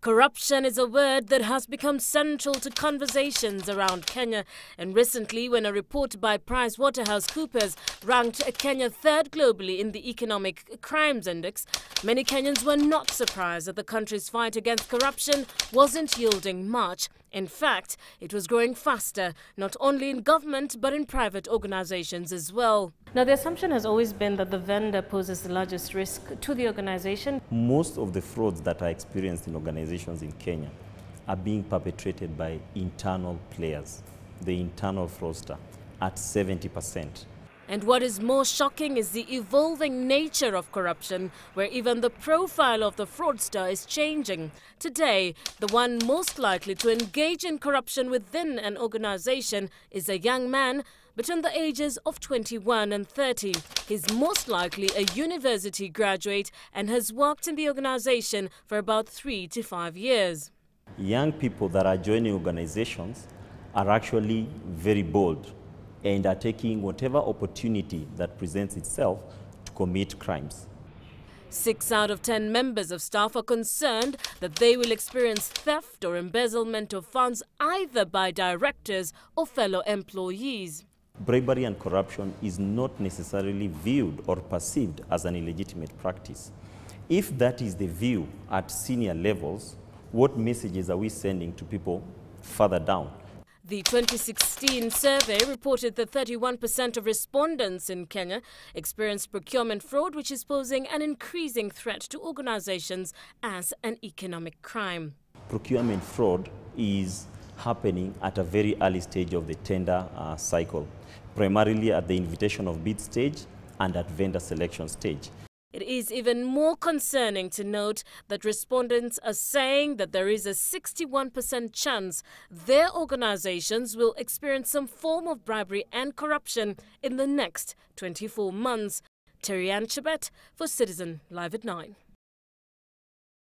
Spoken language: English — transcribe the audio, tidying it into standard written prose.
Corruption is a word that has become central to conversations around Kenya. And recently, when a report by PricewaterhouseCoopers ranked Kenya third globally in the Economic Crimes Index, many Kenyans were not surprised that the country's fight against corruption wasn't yielding much. In fact, it was growing faster, not only in government but in private organizations as well. Now, the assumption has always been that the vendor poses the largest risk to the organization. Most of the frauds that are experienced in organizations in Kenya are being perpetrated by internal players, the internal fraudster, at 70%. And what is more shocking is the evolving nature of corruption, where even the profile of the fraudster is changing. Today, the one most likely to engage in corruption within an organization is a young man between the ages of 21 and 30. He's most likely a university graduate and has worked in the organization for about 3 to 5 years. Young people that are joining organizations are actually very bold and are taking whatever opportunity that presents itself to commit crimes. 6 out of 10 members of staff are concerned that they will experience theft or embezzlement of funds either by directors or fellow employees. Bribery and corruption is not necessarily viewed or perceived as an illegitimate practice. If that is the view at senior levels, what messages are we sending to people further down? The 2016 survey reported that 31% of respondents in Kenya experienced procurement fraud, which is posing an increasing threat to organizations as an economic crime. Procurement fraud is happening at a very early stage of the tender cycle, primarily at the invitation of bid stage and at vendor selection stage. It is even more concerning to note that respondents are saying that there is a 61% chance their organizations will experience some form of bribery and corruption in the next 24 months. Terry Ann Chibet for Citizen Live at 9.